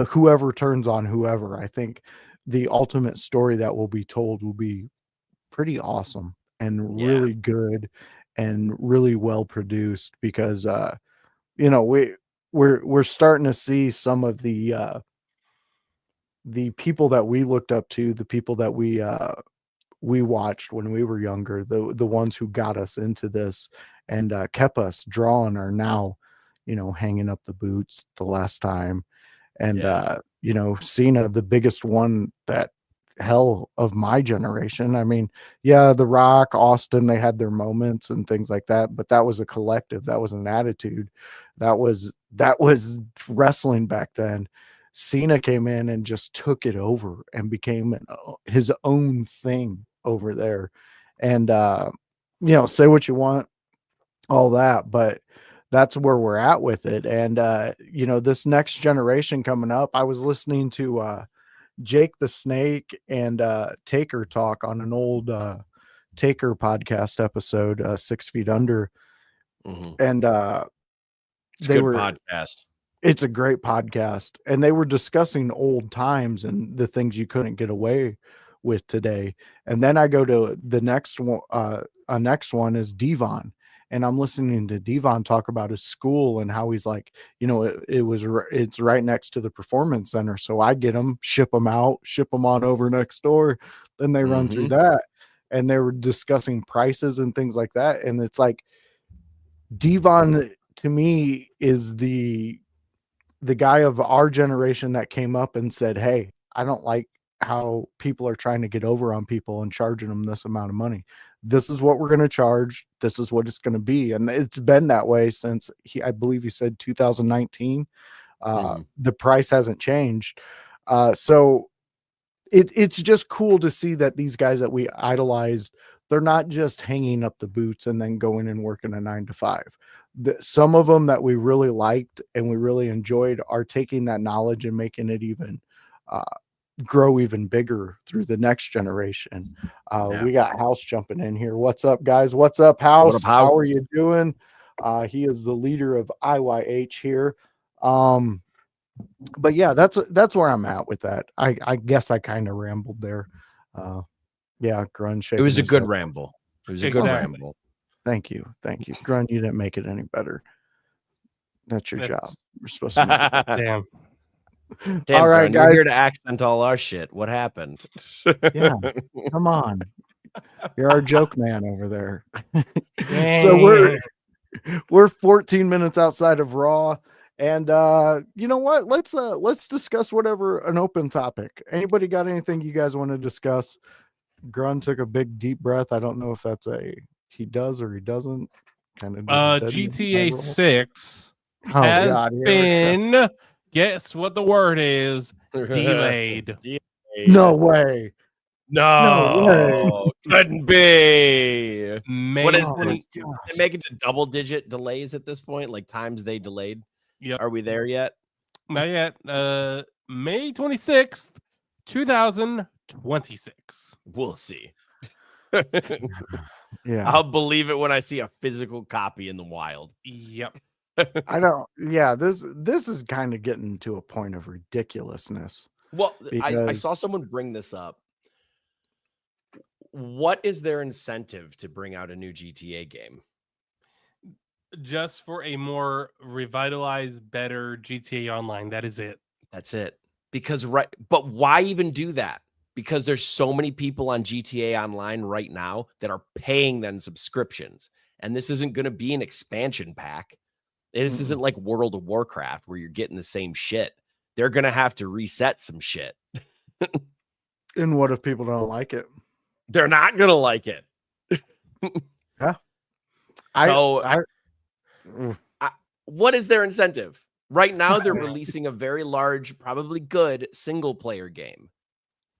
Whoever turns on whoever, I think the ultimate story that will be told will be pretty awesome and really good and really well produced because you know, we're starting to see some of the people that we looked up to, the people that we watched when we were younger, the ones who got us into this and kept us drawn are now, you know, hanging up the boots the last time. And you know, Cena, the biggest one that hell of my generation. I mean, The Rock, Austin, they had their moments and things like that, but that was a collective, that was an attitude, that was wrestling back then. Cena came in and just took it over and became his own thing over there. And you know, say what you want, all that, but that's where we're at with it. And you know, this next generation coming up, I was listening to Jake the Snake and Taker talk on an old Taker podcast episode, 6 Feet Under. And it's a good podcast. It's a great podcast. And they were discussing old times and the things you couldn't get away with today. And then I go to the next one. Next one is Devon. And I'm listening to Devon talk about his school and how he's like, you know, it's right next to the performance center. So I get them, ship them out, ship them on over next door. Then they run through that. And they were discussing prices and things like that. And it's like, Devon to me is the guy of our generation that came up and said, hey, I don't like how people are trying to get over on people and charging them this amount of money. This is what we're going to charge. This is what it's going to be. And it's been that way since I believe he said 2019. The price hasn't changed. So it's just cool to see that these guys that we idolized, they're not just hanging up the boots and then going and working a 9 to 5. Some of them that we really liked and we really enjoyed are taking that knowledge and making it even grow even bigger through the next generation. We got House jumping in here. What's up, guys? What's up, House? What up, House? How are you doing? He is the leader of IYH here. But yeah, that's where I'm at with that. I guess I kind of rambled there. Grunge. It was a good ramble. It was a good ramble. Thank you. Grun, you didn't make it any better. That's your job. We're supposed to make it Damn. All right, Grun, guys. You're here to accent all our shit. What happened? Yeah, come on. You're our joke man over there. So we're 14 minutes outside of Raw. And you know what? Let's discuss whatever an open topic. Anybody got anything you guys want to discuss? Grun took a big deep breath. I don't know if that's he does or he doesn't. Kind of GTA 6 has been, guess what the word is? Delayed. No way. No way. Couldn't be. What is this? God. They make it to double-digit delays at this point, like times they delayed. Yep. Are we there yet? Not yet. May 26th, 2026. We'll see. Yeah. I'll believe it when I see a physical copy in the wild. Yep. I don't. Yeah, this is kind of getting to a point of ridiculousness. Well, I Because saw someone bring this up. What is their incentive to bring out a new GTA game? Just for a more revitalized, better GTA Online. That is it. That's it. Because but why even do that? Because there's so many people on GTA Online right now that are paying them subscriptions. And this isn't going to be an expansion pack. This isn't like World of Warcraft where you're getting the same shit. They're going to have to reset some shit. And what if people don't like it? They're not going to like it. Yeah. So what is their incentive? Right now, they're releasing a very large, probably good single player game.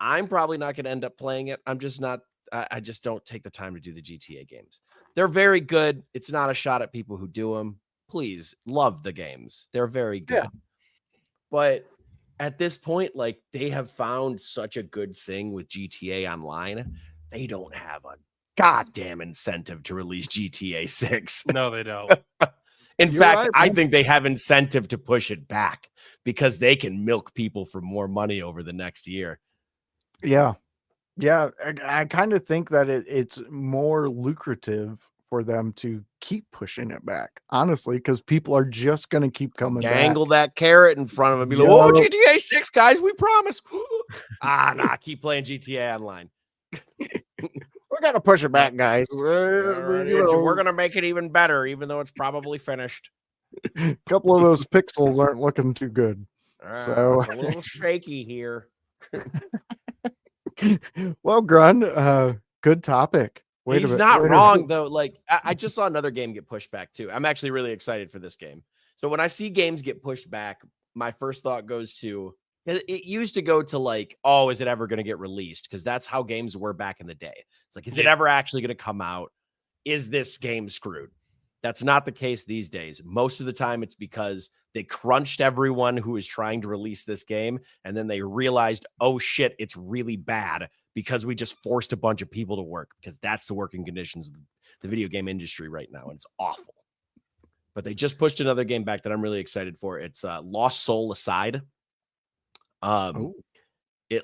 I'm probably not going to end up playing it. I'm just not. I just don't take the time to do the GTA games. They're very good. It's not a shot at people who do them. Please love the games. They're very good. Yeah. But at this point, like, they have found such a good thing with GTA Online. They don't have a goddamn incentive to release GTA 6. No, they don't. In fact, I think they have incentive to push it back because they can milk people for more money over the next year. Yeah. Yeah. I kind of think that it's more lucrative for them to keep pushing it back, honestly, because people are just going to keep coming Dangle that carrot in front of them. Be like, oh, GTA 6, guys, we promise. Nah, keep playing GTA Online. We're going to push it back, guys. We're going to make it even better, even though it's probably finished. A couple of those pixels aren't looking too good. So it's a little shaky here. Well, Grun, good topic. He's not wrong, though. Like, I just saw another game get pushed back, too. I'm actually really excited for this game. So when I see games get pushed back, my first thought goes to, it used to go to like, oh, is it ever going to get released? Because that's how games were back in the day. It's like, is it ever actually going to come out? Is this game screwed? That's not the case these days. Most of the time, it's because they crunched everyone who is trying to release this game, and then they realized, oh, shit, it's really bad because we just forced a bunch of people to work, because that's the working conditions of the video game industry right now, and it's awful. But they just pushed another game back that I'm really excited for. It's Lost Soul Aside. It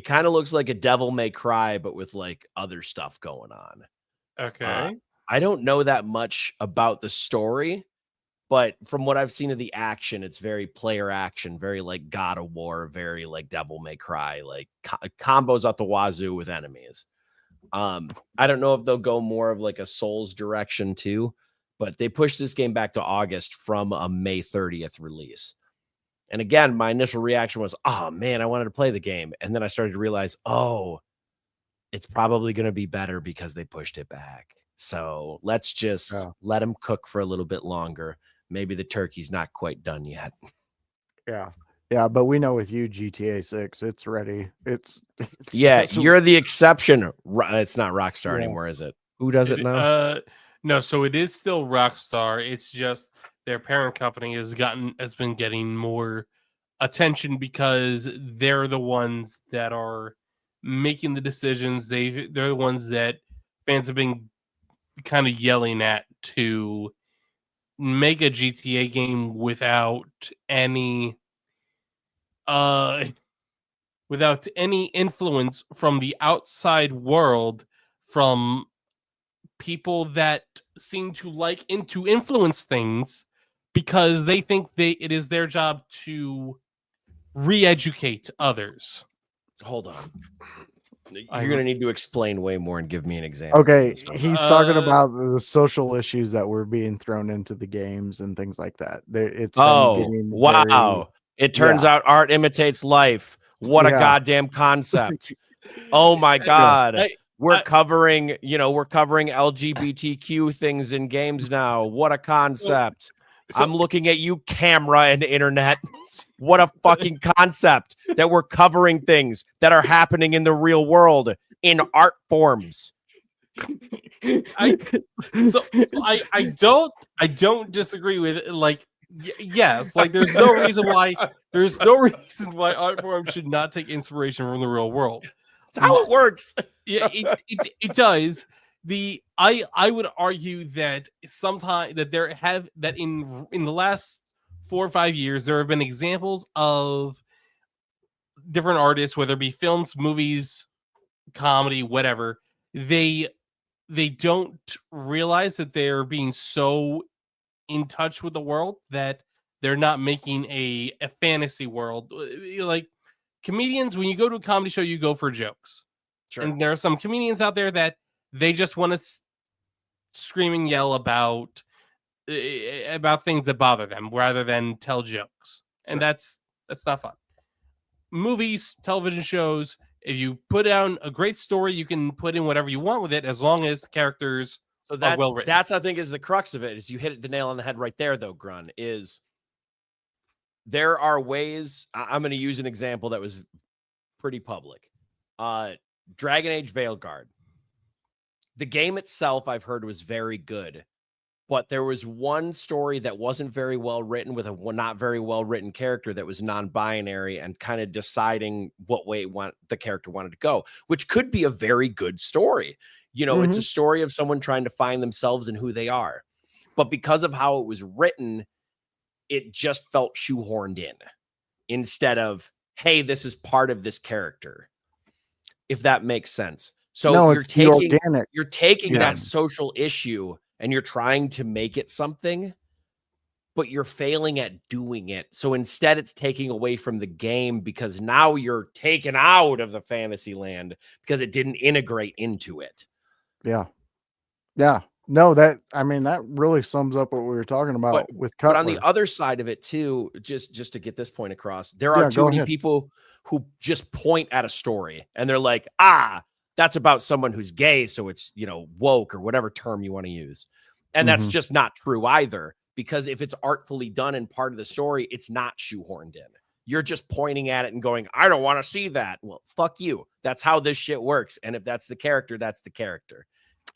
kind of looks like a Devil May Cry, but with like other stuff going on. Okay. I don't know that much about the story, but from what I've seen of the action, it's very player action, very like God of War, very like Devil May Cry, like combos out the wazoo with enemies. I don't know if they'll go more of like a Souls direction too, but they pushed this game back to August from a May 30th release. And again, my initial reaction was, oh man, I wanted to play the game. And then I started to realize, oh, it's probably going to be better because they pushed it back. So let's just let them cook for a little bit longer. Maybe the turkey's not quite done yet. Yeah. Yeah, but we know with you, GTA 6, it's ready. It's you're the exception. It's not Rockstar anymore, is it? Who does it now? No, so it is still Rockstar. It's just their parent company has been getting more attention because they're the ones that are making the decisions. They're the ones that fans have been kind of yelling at to make a GTA game without any influence from the outside world, from people that seem to like to influence things, because they think it is their job to re-educate others. Hold on. You're going to need to explain way more and give me an example. Okay, he's talking about the social issues that were being thrown into the games and things like that. Wow. It turns out art imitates life. What a goddamn concept. Oh my God. We're covering LGBTQ things in games now. What a concept. I'm looking at you, camera and internet. What a fucking concept that we're covering things that are happening in the real world in art forms. I don't disagree with it. Like, yes, like there's no reason why art forms should not take inspiration from the real world. That's how it works. Yeah, it does. I would argue that sometime that there have that in the last 4 or 5 years there have been examples of different artists, whether it be films, movies, comedy, whatever. They don't realize that they're being so in touch with the world that they're not making a fantasy world. Like comedians, when you go to a comedy show, you go for jokes. Sure. And there are some comedians out there that they just want to scream and yell about things that bother them rather than tell jokes. Sure. And that's not fun. Movies, television shows, if you put down a great story, you can put in whatever you want with it as long as the characters are well written. That's I think is the crux of it. Is you hit the nail on the head right there, though, Grun, is there are ways. I'm going to use an example that was pretty public. Dragon Age Veilguard. The game itself, I've heard, was very good, but there was one story that wasn't very well written with a not very well written character that was non-binary and kind of deciding what way the character wanted to go, which could be a very good story. You know, it's a story of someone trying to find themselves and who they are. But because of how it was written, it just felt shoehorned in instead of, hey, this is part of this character, if that makes sense. So No, you're it's the organic. you're taking Yeah. that social issue and you're trying to make it something, but you're failing at doing it. So instead it's taking away from the game because now you're taken out of the fantasy land because it didn't integrate into it. Yeah. Yeah. No, that really sums up what we were talking about with Cutler. But on the other side of it too, just to get this point across, there are Yeah, too go many ahead. people who just point at a story and they're like, that's about someone who's gay, so it's, woke or whatever term you want to use. And that's just not true either, because if it's artfully done and part of the story, it's not shoehorned in. You're just pointing at it and going, I don't want to see that. Well, fuck you. That's how this shit works. And if that's the character, that's the character.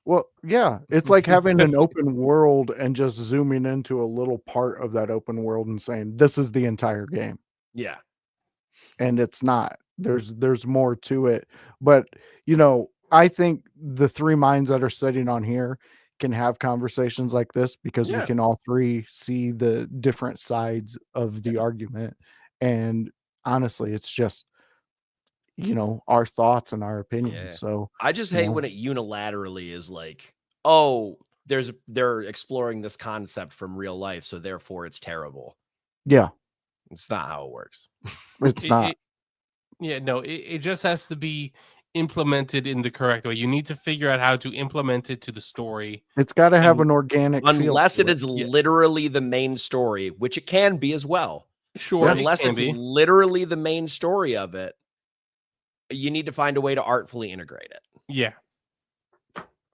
Well, yeah, it's like having an open world and just zooming into a little part of that open world and saying, this is the entire game. Yeah. And it's not. There's more to it. But, I think the three minds that are sitting on here can have conversations like this because we can all three see the different sides of the argument. And honestly, it's just, our thoughts and our opinions. Yeah. So I just hate when it unilaterally is like, oh, they're exploring this concept from real life, so therefore it's terrible. Yeah. It's not how it works. It's not. It just has to be implemented in the correct way. You need to figure out how to implement it to the story. It's got to have an organic feel unless to it is literally the main story, which it can be as well. Sure. Unless it's literally the main story of it, you need to find a way to artfully integrate it. Yeah.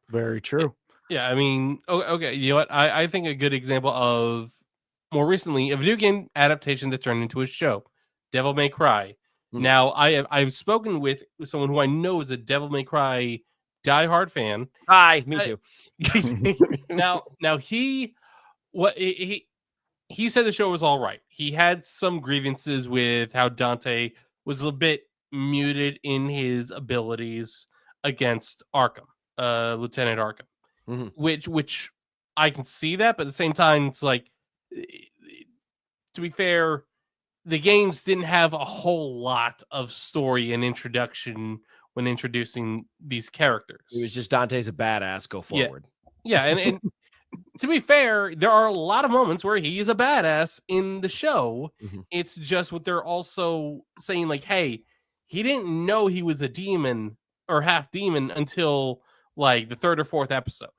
Very true. Yeah, I mean, okay, you know what? I think a good example of more recently a video game adaptation that turned into a show, Devil May Cry. Now, I've spoken with someone who I know is a Devil May Cry diehard fan. Hi, me too. now he said the show was all right. He had some grievances with how Dante was a bit muted in his abilities against Arkham, Lieutenant Arkham, which I can see that, but at the same time, it's like, to be fair, the games didn't have a whole lot of story and introduction when introducing these characters. It was just Dante's a badass, go forward. Yeah, and to be fair, there are a lot of moments where he is a badass in the show. It's just what they're also saying, like, hey, he didn't know he was a demon or half demon until like the third or fourth episode.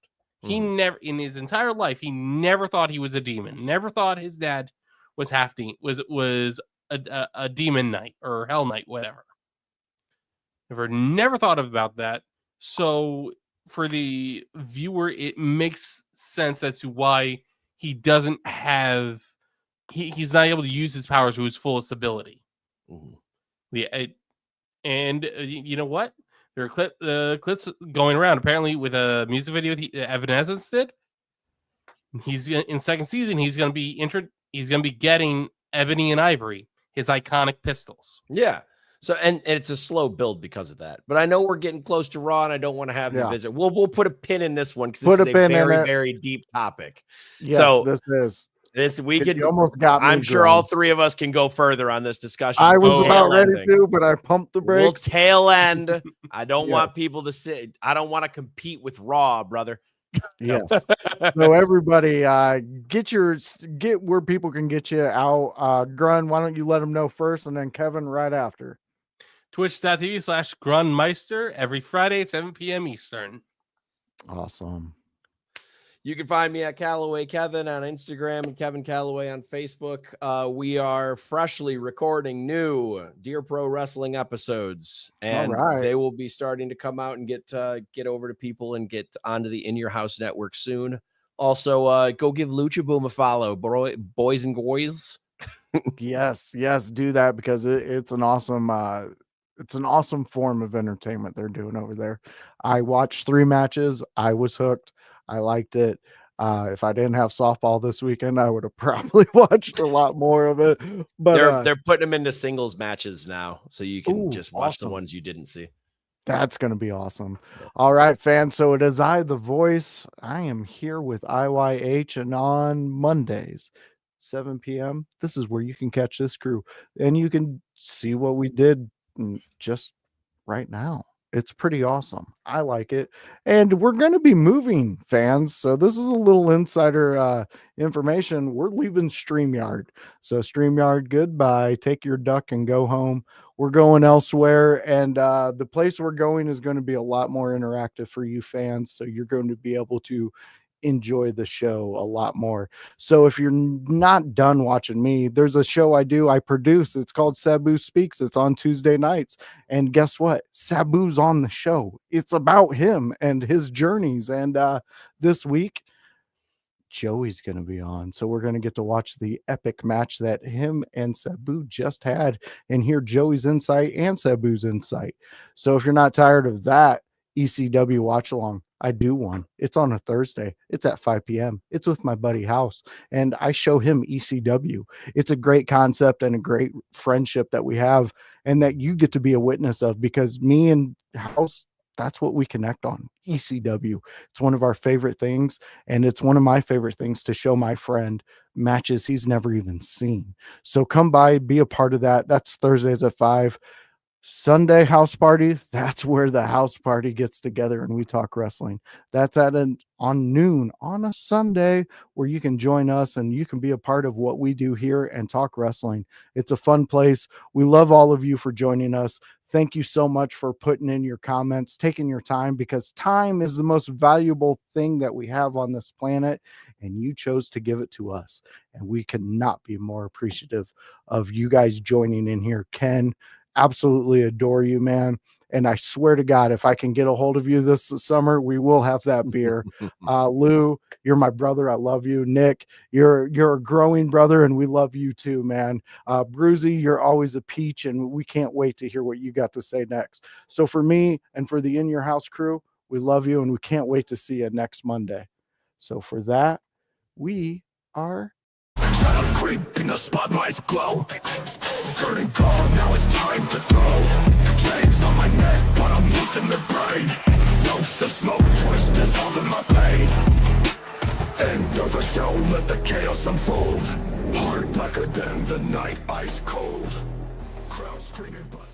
He never, in his entire life, he never thought he was a demon. Never thought his dad was half demon, was a demon knight or hell knight, whatever. Never thought about that. So for the viewer, it makes sense as to why he doesn't have, he's not able to use his powers to his fullest ability. Yeah, and you know what? There are clips going around apparently with a music video Evanescence did. He's in second season. He's going to be getting Ebony and Ivory, his iconic pistols. Yeah. So and it's a slow build because of that. But I know we're getting close to Raw, and I don't want to have the visit. We'll put a pin in this one because this is a very, very deep topic. Yes, so this we could almost got me. I'm sure all three of us can go further on this discussion. I was about ready to, but I pumped the brakes. We'll tail end. I don't want people to sit. I don't want to compete with Raw, brother. Yes. So everybody, get where people can get you out. Grun, why don't you let them know first, and then Kevin right after. Twitch.tv/Grunmeister every Friday at 7 p.m. Eastern. Awesome. You can find me at Callaway Kevin on Instagram and Kevin Callaway on Facebook. We are freshly recording new Dear Pro Wrestling episodes, and they will be starting to come out and get over to people and get onto the In Your House network soon. Also, go give Lucha Boom a follow, boys and girls. yes, do that because it's an awesome. It's an awesome form of entertainment they're doing over there. I watched 3 matches. I was hooked. I liked it. If I didn't have softball this weekend, I would have probably watched a lot more of it. But they're putting them into singles matches now, so you can just watch the ones you didn't see. That's going to be awesome. All right, fans. So it is I, the voice. I am here with IYH, and on Mondays, 7 p.m., this is where you can catch this crew, and you can see what we did just right now. It's pretty awesome. I like it. And we're going to be moving, fans. So this is a little insider information. We're leaving StreamYard. So StreamYard, goodbye. Take your duck and go home. We're going elsewhere. And the place we're going is going to be a lot more interactive for you fans. So you're going to be able to enjoy the show a lot more. So if you're not done watching me, there's a show I produce. It's called Sabu Speaks. It's on Tuesday nights. And guess what? Sabu's on the show. It's about him and his journeys. And this week, Joey's going to be on. So we're going to get to watch the epic match that him and Sabu just had and hear Joey's insight and Sabu's insight. So if you're not tired of that ECW watch along, I do one. It's on a Thursday. It's at 5 p.m. It's with my buddy House, and I show him ECW. It's a great concept and a great friendship that we have and that you get to be a witness of, because me and House, that's what we connect on, ECW. It's one of our favorite things, and it's one of my favorite things to show my friend matches he's never even seen. So come by, be a part of that. That's Thursdays at 5. Sunday house party, that's where the house party gets together and we talk wrestling. That's on noon on a Sunday, where you can join us and you can be a part of what we do here and talk wrestling. It's a fun place. We love all of you for joining us. Thank you so much for putting in your comments, taking your time, because time is the most valuable thing that we have on this planet, and you chose to give it to us. And we cannot be more appreciative of you guys joining in here. Ken, absolutely adore you, man. And I swear to God, if I can get a hold of you this summer, we will have that beer. Lou, you're my brother. I love you. Nick, you're a growing brother, and we love you too, man. Bruzy, you're always a peach, and we can't wait to hear what you got to say next. So for me and for the In Your House crew, we love you, and we can't wait to see you next Monday. So for that, we are Shadows creep in the spotlight's glow. Turning cold, now it's time to throw. Chains on my neck, but I'm losing the brain. Ropes of smoke, twist dissolving my pain. End of the show, let the chaos unfold. Heart blacker than the night, ice cold. Crowd screaming, but